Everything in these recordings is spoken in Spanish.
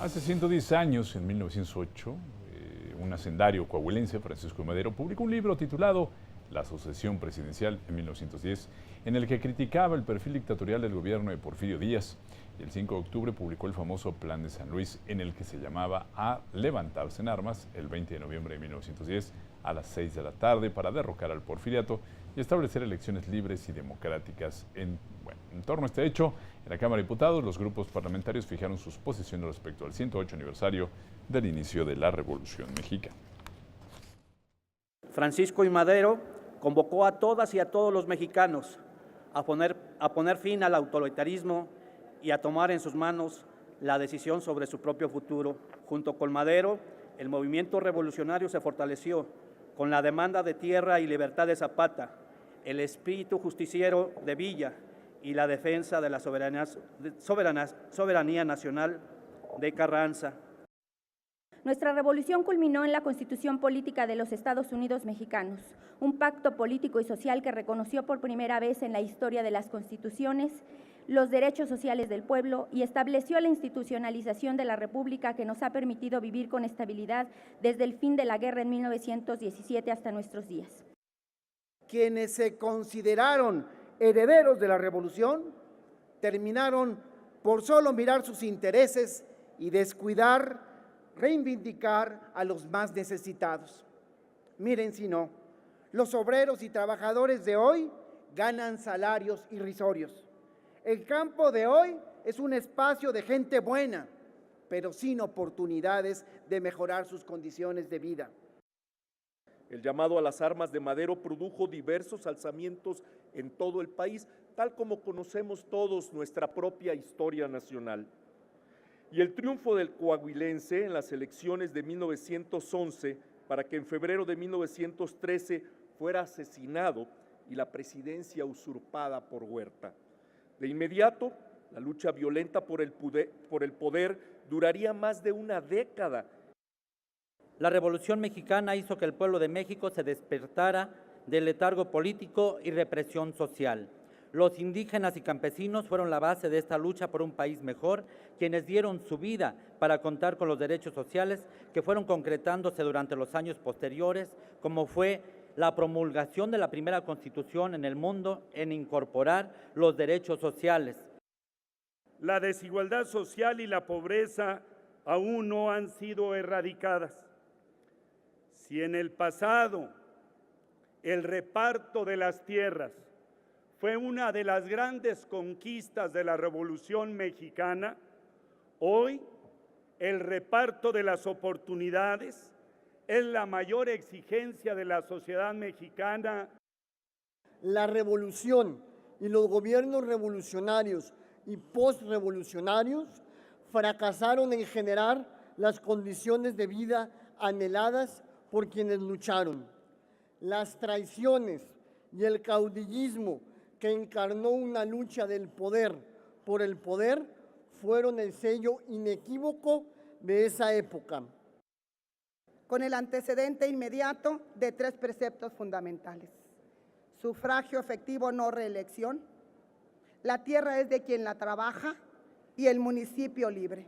Hace 110 años, en 1908, un hacendario coahuilense, Francisco I. Madero, publicó un libro titulado La Sucesión Presidencial en 1910, en el que criticaba el perfil dictatorial del gobierno de Porfirio Díaz. Y el 5 de octubre publicó el famoso Plan de San Luis, en el que se llamaba a levantarse en armas el 20 de noviembre de 1910 a las 6 de la tarde para derrocar al porfiriato y establecer elecciones libres y democráticas. En torno a este hecho, en la Cámara de Diputados, los grupos parlamentarios fijaron sus posiciones respecto al 108 aniversario del inicio de la Revolución Mexicana. Francisco I. Madero convocó a todas y a todos los mexicanos a poner fin al autoritarismo y a tomar en sus manos la decisión sobre su propio futuro. Junto con Madero, el movimiento revolucionario se fortaleció con la demanda de tierra y libertad de Zapata, el espíritu justiciero de Villa y la defensa de la soberanía nacional de Carranza. Nuestra revolución culminó en la Constitución Política de los Estados Unidos Mexicanos, un pacto político y social que reconoció por primera vez en la historia de las constituciones los derechos sociales del pueblo y estableció la institucionalización de la República que nos ha permitido vivir con estabilidad desde el fin de la guerra en 1917 hasta nuestros días. Quienes se consideraron herederos de la revolución terminaron por solo mirar sus intereses y descuidar reivindicar a los más necesitados. Miren si no, los obreros y trabajadores de hoy ganan salarios irrisorios. El campo de hoy es un espacio de gente buena, pero sin oportunidades de mejorar sus condiciones de vida. El llamado a las armas de Madero produjo diversos alzamientos en todo el país, tal como conocemos todos nuestra propia historia nacional. Y el triunfo del coahuilense en las elecciones de 1911 para que en febrero de 1913 fuera asesinado y la presidencia usurpada por Huerta. De inmediato, la lucha violenta por el poder duraría más de una década. La Revolución Mexicana hizo que el pueblo de México se despertara del letargo político y represión social. Los indígenas y campesinos fueron la base de esta lucha por un país mejor, quienes dieron su vida para contar con los derechos sociales que fueron concretándose durante los años posteriores, como fue la promulgación de la primera Constitución en el mundo en incorporar los derechos sociales. La desigualdad social y la pobreza aún no han sido erradicadas. Si en el pasado el reparto de las tierras fue una de las grandes conquistas de la Revolución Mexicana, hoy el reparto de las oportunidades es la mayor exigencia de la sociedad mexicana. La revolución y los gobiernos revolucionarios y postrevolucionarios fracasaron en generar las condiciones de vida anheladas por quienes lucharon. Las traiciones y el caudillismo que encarnó una lucha del poder por el poder fueron el sello inequívoco de esa época. Con el antecedente inmediato de 3 preceptos fundamentales: sufragio efectivo, no reelección, la tierra es de quien la trabaja y el municipio libre.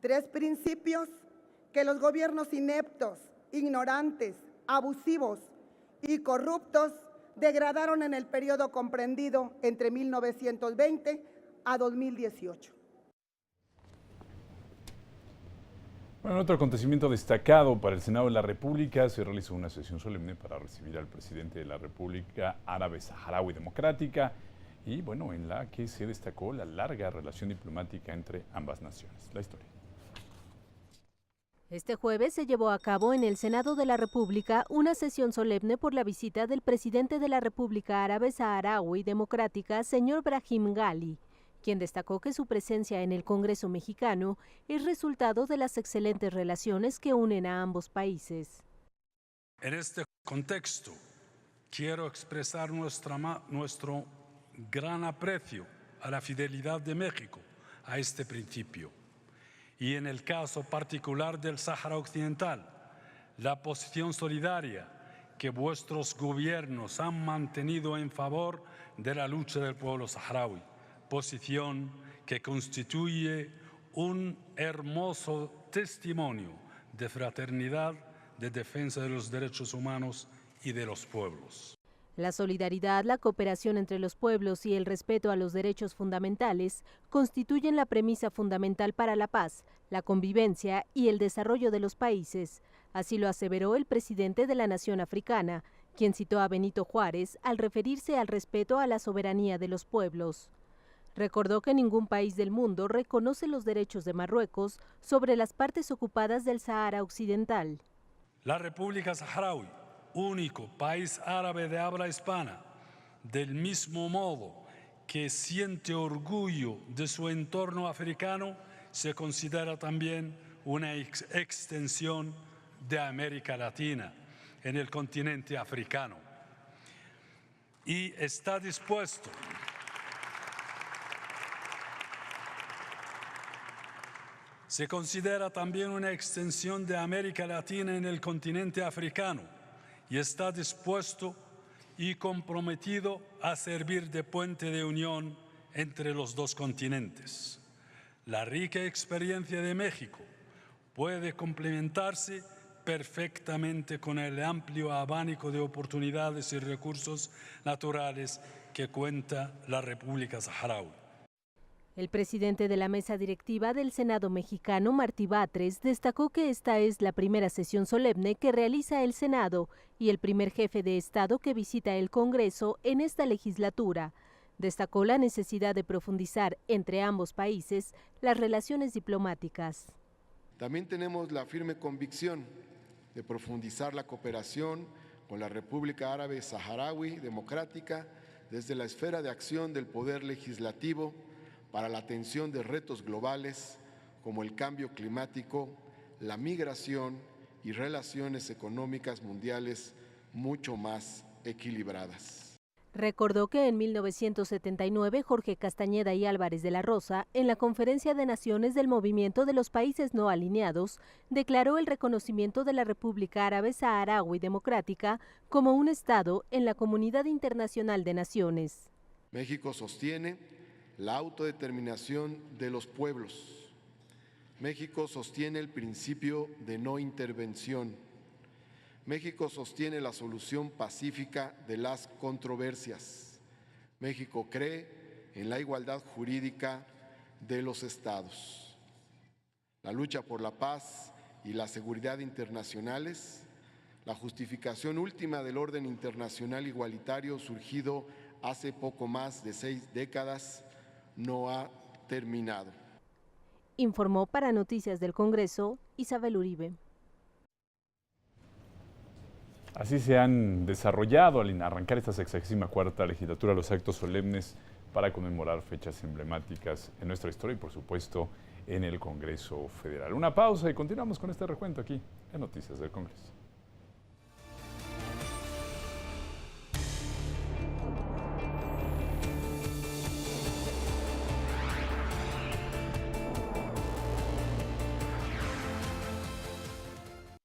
3 principios que los gobiernos ineptos, ignorantes, abusivos y corruptos degradaron en el periodo comprendido entre 1920 a 2018. Bueno, otro acontecimiento destacado para el Senado de la República: se realizó una sesión solemne para recibir al presidente de la República Árabe Saharaui Democrática y, bueno, en la que se destacó la larga relación diplomática entre ambas naciones. La historia. Este jueves se llevó a cabo en el Senado de la República una sesión solemne por la visita del presidente de la República Árabe Saharaui Democrática, señor Brahim Ghali, quien destacó que su presencia en el Congreso mexicano es resultado de las excelentes relaciones que unen a ambos países. En este contexto, quiero expresar nuestro gran aprecio a la fidelidad de México a este principio. Y en el caso particular del Sáhara Occidental, la posición solidaria que vuestros gobiernos han mantenido en favor de la lucha del pueblo saharaui, posición que constituye un hermoso testimonio de fraternidad, de defensa de los derechos humanos y de los pueblos. La solidaridad, la cooperación entre los pueblos y el respeto a los derechos fundamentales constituyen la premisa fundamental para la paz, la convivencia y el desarrollo de los países. Así lo aseveró el presidente de la nación africana, quien citó a Benito Juárez al referirse al respeto a la soberanía de los pueblos. Recordó que ningún país del mundo reconoce los derechos de Marruecos sobre las partes ocupadas del Sahara Occidental. La República Saharaui, único país árabe de habla hispana, del mismo modo que siente orgullo de su entorno africano, se considera también una extensión de América Latina en el continente africano y está dispuesto se considera también una extensión de América Latina en el continente africano y está dispuesto y comprometido a servir de puente de unión entre los dos continentes. La rica experiencia de México puede complementarse perfectamente con el amplio abanico de oportunidades y recursos naturales que cuenta la República Saharaui. El presidente de la mesa directiva del Senado mexicano, Martí Batres, destacó que esta es la primera sesión solemne que realiza el Senado y el primer jefe de Estado que visita el Congreso en esta legislatura. Destacó la necesidad de profundizar entre ambos países las relaciones diplomáticas. También tenemos la firme convicción de profundizar la cooperación con la República Árabe Saharaui Democrática desde la esfera de acción del Poder Legislativo para la atención de retos globales como el cambio climático, la migración y relaciones económicas mundiales mucho más equilibradas. Recordó que en 1979 Jorge Castañeda y Álvarez de la Rosa, en la Conferencia de Naciones del Movimiento de los Países No Alineados, declaró el reconocimiento de la República Árabe Saharaui Democrática como un Estado en la Comunidad Internacional de Naciones. México sostiene la autodeterminación de los pueblos. México sostiene el principio de no intervención. México sostiene la solución pacífica de las controversias. México cree en la igualdad jurídica de los estados. La lucha por la paz y la seguridad internacionales, la justificación última del orden internacional igualitario surgido hace poco más de 6 décadas, no ha terminado. Informó para Noticias del Congreso Isabel Uribe. Así se han desarrollado al arrancar esta 64ª legislatura los actos solemnes para conmemorar fechas emblemáticas en nuestra historia y por supuesto en el Congreso Federal. Una pausa y continuamos con este recuento aquí en Noticias del Congreso.